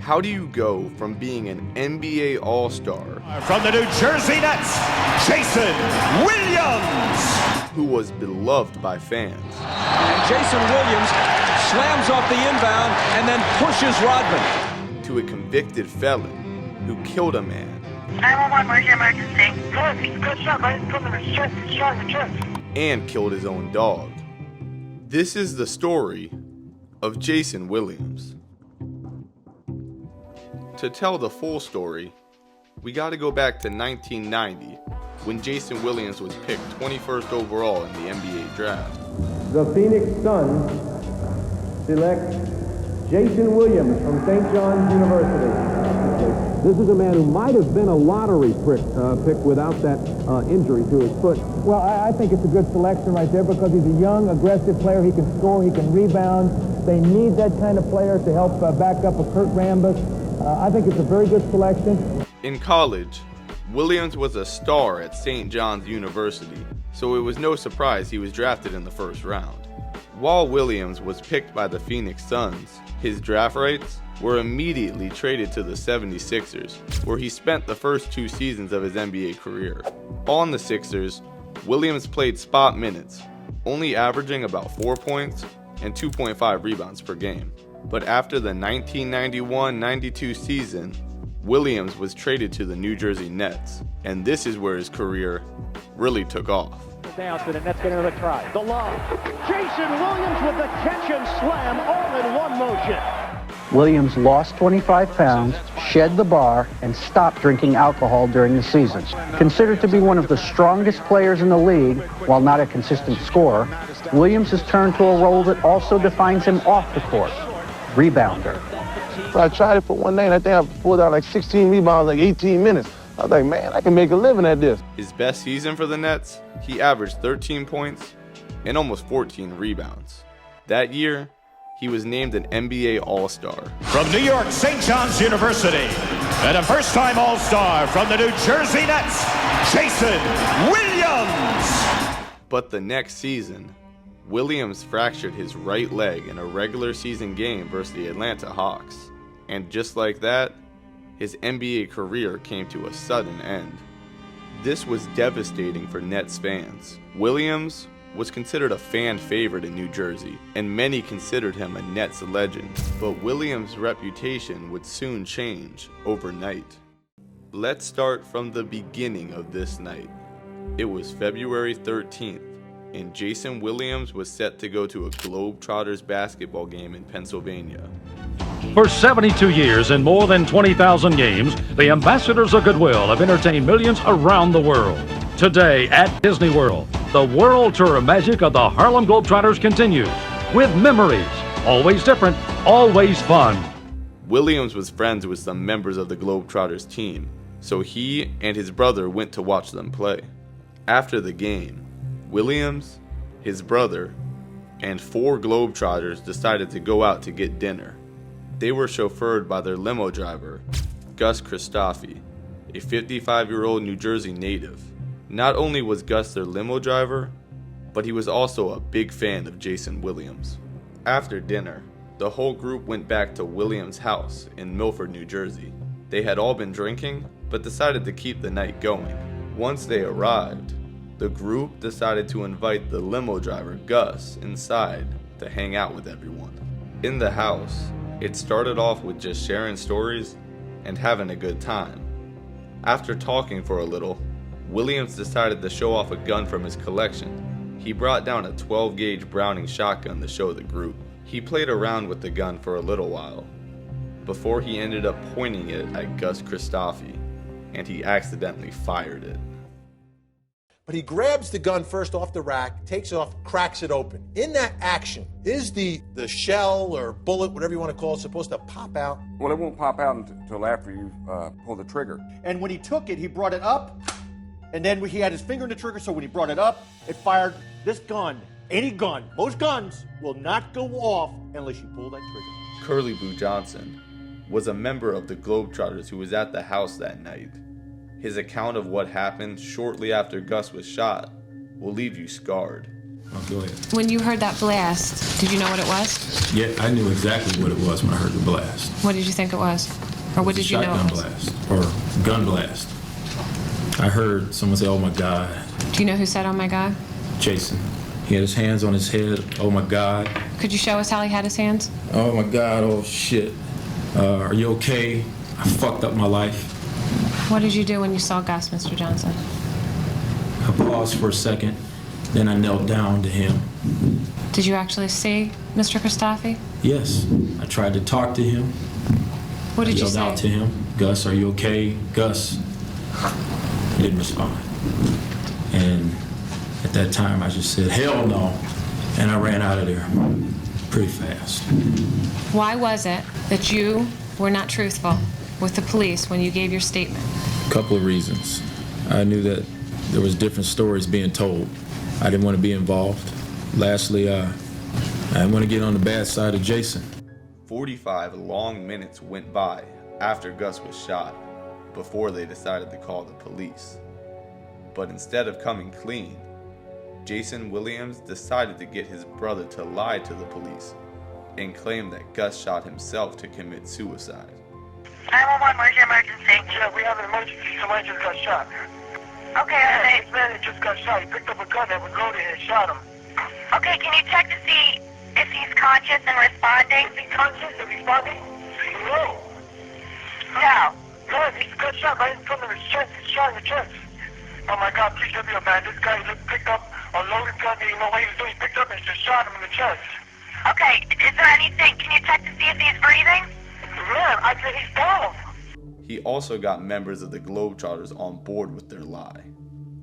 How do you go from being an NBA All-Star from the New Jersey Nets, Jayson Williams, who was beloved by fans, and Jayson Williams slams off the inbound and then pushes Rodman, to a convicted felon who killed a man and killed his own dog? This is the story of Jayson Williams. To tell the full story, we got to go back to 1990 when Jayson Williams was picked 21st overall in the NBA draft. The Phoenix Suns select Jayson Williams from St. John's University. This is a man who might have been a lottery pick without that injury to his foot. Well, I think it's a good selection right there because he's a young, aggressive player. He can score, he can rebound. They need that kind of player to help back up a Kurt Rambis. I think it's a very good selection. In college, Williams was a star at St. John's University, so it was no surprise he was drafted in the first round. While Williams was picked by the Phoenix Suns, his draft rights were immediately traded to the 76ers, where he spent the first 2 seasons of his NBA career. On the Sixers, Williams played spot minutes, only averaging about 4 points and 2.5 rebounds per game. But after the 1991-92 season, Williams was traded to the New Jersey Nets, and this is where his career really took off. Down to the Nets, getting another try. The lob. Jayson Williams with the catch and slam all in one motion. Williams lost 25 pounds, shed the bar, and stopped drinking alcohol during the season. Considered to be one of the strongest players in the league, while not a consistent scorer, Williams has turned to a role that also defines him off the court. Rebounder. I tried it for one night, and I think I pulled out like 16 rebounds, like 18 minutes. I was like, man, I can make a living at this. His best season for the Nets, he averaged 13 points and almost 14 rebounds. That year, he was named an NBA All-Star. From New York, St. John's University, and a first-time All-Star from the New Jersey Nets, Jayson Williams. But the next season, Williams fractured his right leg in a regular season game versus the Atlanta Hawks. And just like that, his NBA career came to a sudden end. This was devastating for Nets fans. Williams was considered a fan favorite in New Jersey, and many considered him a Nets legend. But Williams' reputation would soon change overnight. Let's start from the beginning of this night. It was February 13th, and Jayson Williams was set to go to a Globetrotters basketball game in Pennsylvania. For 72 years and more than 20,000 games, the ambassadors of goodwill have entertained millions around the world. Today at Disney World, the world tour magic of the Harlem Globetrotters continues with memories, always different, always fun. Williams was friends with some members of the Globetrotters team, so he and his brother went to watch them play. After the game, Williams, his brother, and 4 Globetrotters decided to go out to get dinner. They were chauffeured by their limo driver, Gus Christofi, a 55-year-old New Jersey native. Not only was Gus their limo driver, but he was also a big fan of Jayson Williams. After dinner, the whole group went back to Williams' house in Milford, New Jersey. They had all been drinking, but decided to keep the night going. Once they arrived, the group decided to invite the limo driver, Gus, inside to hang out with everyone. In the house, it started off with just sharing stories and having a good time. After talking for a little, Williams decided to show off a gun from his collection. He brought down a 12-gauge Browning shotgun to show the group. He played around with the gun for a little while, before he ended up pointing it at Gus Christofi, and he accidentally fired it. But he grabs the gun first off the rack, takes it off, cracks it open. In that action, is the shell or bullet, whatever you want to call it, supposed to pop out? Well, it won't pop out until after you pull the trigger. And when he took it, he brought it up, and then he had his finger in the trigger, so when he brought it up, it fired. This gun, any gun, most guns will not go off unless you pull that trigger. Curly Boo Johnson was a member of the Globetrotters who was at the house that night. His account of what happened shortly after Gus was shot will leave you scarred. Oh, go ahead. When you heard that blast, did you know what it was? Yeah, I knew exactly what it was when I heard the blast. What did you think it was? Or what did you know it was? Shotgun blast, or gun blast. I heard someone say, "Oh my God." Do you know who said, "Oh my God"? Jayson. He had his hands on his head. Oh my God. Could you show us how he had his hands? Oh my God, oh shit. Are you okay? I fucked up my life. What did you do when you saw Gus, Mr. Johnson? I paused for a second, then I knelt down to him. Did you actually see Mr. Christofi? Yes, I tried to talk to him. What did you say? I yelled out to him, "Gus, are you okay? Gus." He didn't respond. And at that time, I just said, "Hell no," and I ran out of there pretty fast. Why was it that you were not truthful with the police when you gave your statement? A couple of reasons. I knew that there was different stories being told. I didn't want to be involved. Lastly, I didn't want to get on the bad side of Jayson. 45 long minutes went by after Gus was shot before they decided to call the police. But instead of coming clean, Jayson Williams decided to get his brother to lie to the police and claim that Gus shot himself to commit suicide. 911, where's your emergency? Yeah, we have an emergency. Somebody just got shot. Okay, yeah, this man just got shot. He picked up a gun that was loaded and shot him. Okay, can you check to see if he's conscious and responding? Is he conscious and responding? No. No. No, he got shot right in front of his chest. He's shot in the chest. Oh my God, please help me up, man. This guy just picked up a loaded gun. He didn't know what he was doing. He picked up and just shot him in the chest. Okay, is there anything? Can you check to see if he's breathing? Yeah, I said he's down. He also got members of the Globetrotters on board with their lie.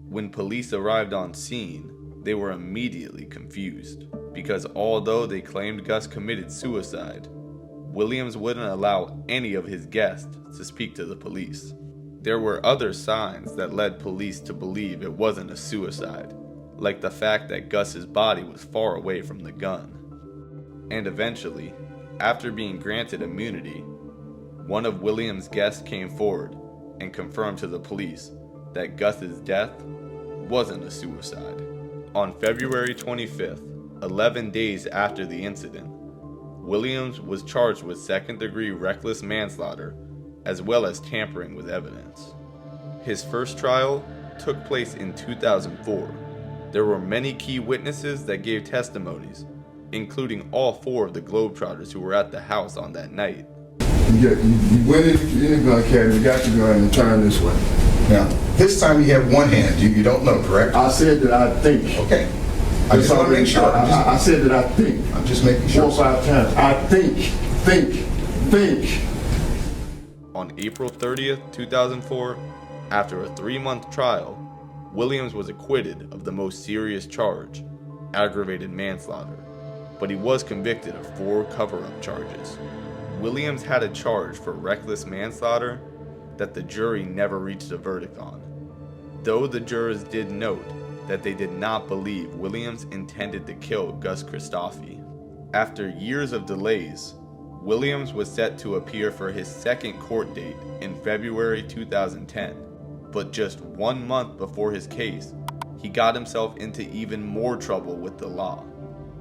When police arrived on scene, they were immediately confused because although they claimed Gus committed suicide, Williams wouldn't allow any of his guests to speak to the police. There were other signs that led police to believe it wasn't a suicide, like the fact that Gus's body was far away from the gun. And eventually, after being granted immunity, one of Williams' guests came forward and confirmed to the police that Gus's death wasn't a suicide. On February 25th, 11 days after the incident, Williams was charged with second-degree reckless manslaughter as well as tampering with evidence. His first trial took place in 2004. There were many key witnesses that gave testimonies, including all 4 of the Globetrotters who were at the house on that night. You went in the gun cabinet, you got your gun and turned this way. Now, this time you have one hand. You don't know, correct? I said that I think. Okay. I just want to make sure. I said that I think. I'm just making sure. 4 or 5 times. I think. On April 30th, 2004, after a 3-month trial, Williams was acquitted of the most serious charge, aggravated manslaughter, but he was convicted of 4 cover-up charges. Williams had a charge for reckless manslaughter that the jury never reached a verdict on, though the jurors did note that they did not believe Williams intended to kill Gus Christofi. After years of delays, Williams was set to appear for his second court date in February 2010, but just 1 month before his case, he got himself into even more trouble with the law.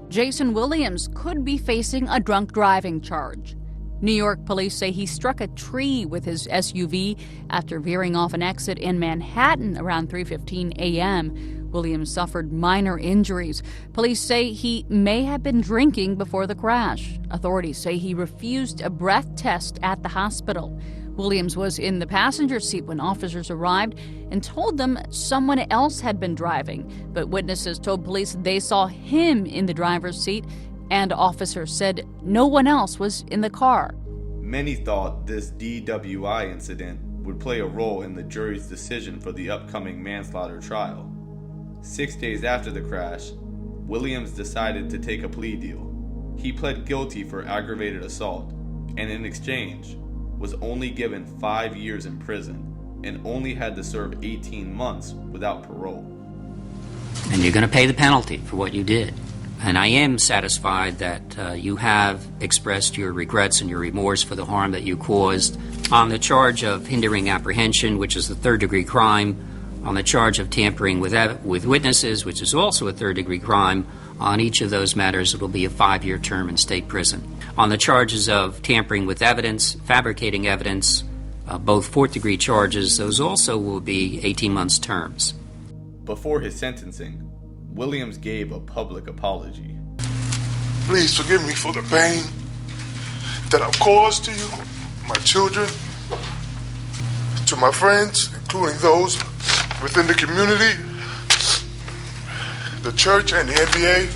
Jayson Williams could be facing a drunk driving charge. New York police say he struck a tree with his SUV after veering off an exit in Manhattan around 3:15 a.m. Williams suffered minor injuries. Police say he may have been drinking before the crash. Authorities say he refused a breath test at the hospital. Williams was in the passenger seat when officers arrived and told them someone else had been driving. But witnesses told police they saw him in the driver's seat, and officers said no one else was in the car. Many thought this DWI incident would play a role in the jury's decision for the upcoming manslaughter trial. 6 days after the crash, Williams decided to take a plea deal. He pled guilty for aggravated assault, and in exchange, was only given 5 years in prison and only had to serve 18 months without parole. And you're going to pay the penalty for what you did. And I am satisfied that you have expressed your regrets and your remorse for the harm that you caused. On the charge of hindering apprehension, which is the third-degree crime, On the charge of tampering with witnesses, which is also a third-degree crime, on each of those matters it will be a 5-year term in state prison. On the charges of tampering with evidence, fabricating evidence, both fourth-degree charges, those also will be 18 months terms. Before his sentencing, Williams gave a public apology. Please forgive me for the pain that I've caused to you, my children, to my friends, including those within the community, the church, and the NBA.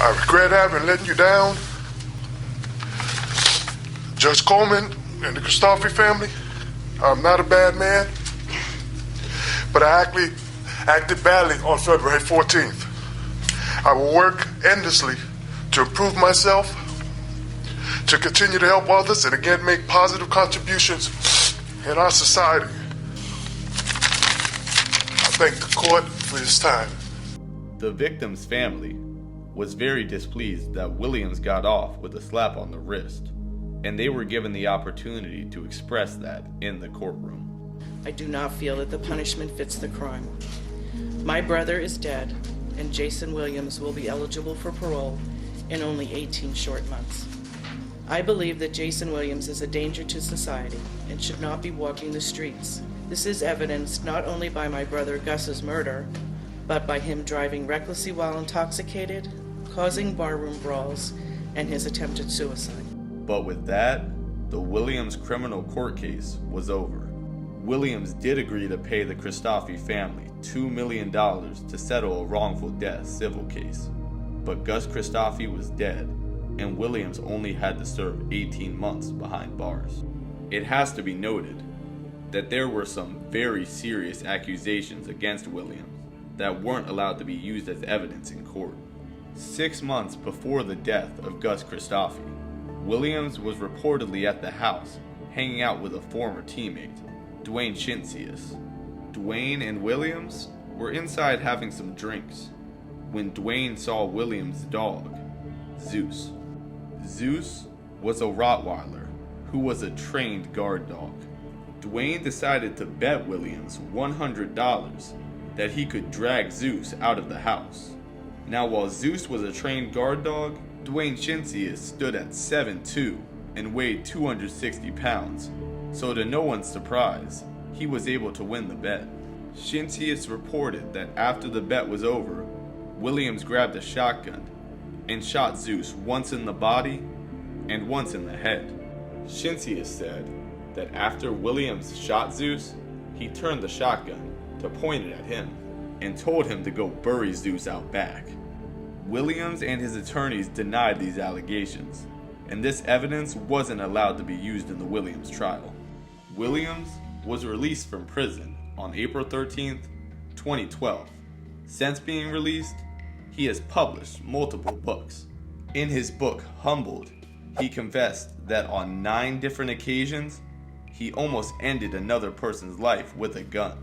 I regret having let you down. Judge Coleman and the Christofi family, I'm not a bad man, but I actually acted badly on February 14th. I will work endlessly to improve myself, to continue to help others, and again make positive contributions in our society. I thank the court for his time. The victim's family was very displeased that Williams got off with a slap on the wrist, and they were given the opportunity to express that in the courtroom. I do not feel that the punishment fits the crime. My brother is dead, and Jayson Williams will be eligible for parole in only 18 short months. I believe that Jayson Williams is a danger to society and should not be walking the streets. This is evidenced not only by my brother Gus's murder, but by him driving recklessly while intoxicated, causing barroom brawls, and his attempted suicide. But with that, the Williams criminal court case was over. Williams did agree to pay the Christofi family $2 million to settle a wrongful death civil case. But Gus Christofi was dead, and Williams only had to serve 18 months behind bars. It has to be noted that there were some very serious accusations against Williams that weren't allowed to be used as evidence in court. 6 months before the death of Gus Christofi, Williams was reportedly at the house hanging out with a former teammate, Dwayne Shinsius. Dwayne and Williams were inside having some drinks when Dwayne saw Williams' dog, Zeus. Zeus was a Rottweiler who was a trained guard dog. Dwayne decided to bet Williams $100 that he could drag Zeus out of the house. Now, while Zeus was a trained guard dog, Dwayne Shinsius stood at 7'2" and weighed 260 pounds, so to no one's surprise, he was able to win the bet. Shinsius reported that after the bet was over, Williams grabbed a shotgun and shot Zeus once in the body and once in the head. Shinsius said that after Williams shot Zeus, he turned the shotgun to point it at him and told him to go bury Zeus out back. Williams and his attorneys denied these allegations, and this evidence wasn't allowed to be used in the Williams trial. Williams was released from prison on April 13th, 2012. Since being released, he has published multiple books. In his book, Humbled, he confessed that on 9 different occasions, he almost ended another person's life with a gun.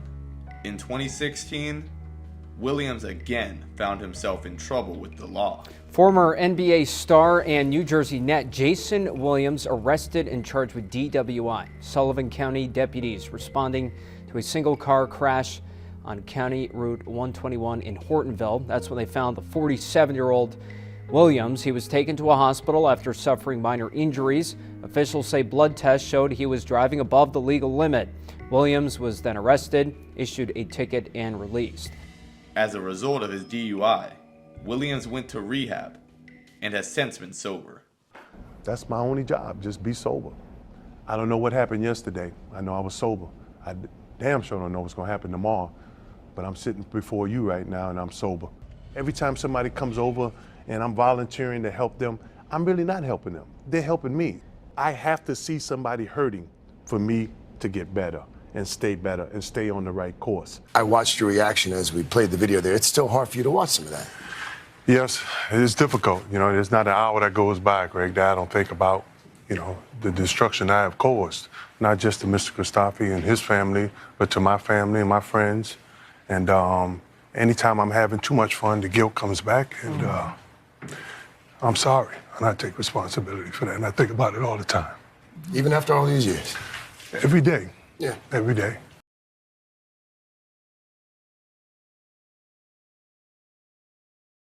In 2016, Williams again found himself in trouble with the law. Former NBA star and New Jersey Net Jayson Williams arrested and charged with DWI. Sullivan County deputies responding to a single car crash on County Route 121 in Hortonville. That's when they found the 47-year-old Williams. He was taken to a hospital after suffering minor injuries. Officials say blood tests showed he was driving above the legal limit. Williams was then arrested, issued a ticket, and released. As a result of his DUI, Williams went to rehab and has since been sober. That's my only job, just be sober. I don't know what happened yesterday. I know I was sober. I damn sure don't know what's gonna happen tomorrow, but I'm sitting before you right now and I'm sober. Every time somebody comes over and I'm volunteering to help them, I'm really not helping them. They're helping me. I have to see somebody hurting for me to get better and stay on the right course. I watched your reaction as we played the video there. It's still hard for you to watch some of that. Yes, it is difficult. You know, there's not an hour that goes by, Greg, that I don't think about, you know, the destruction I have caused, not just to Mr. Christofi and his family, but to my family and my friends. And anytime I'm having too much fun, the guilt comes back, and I'm sorry, and I take responsibility for that, and I think about it all the time. Even after all these years? Every day. Yeah. Every day.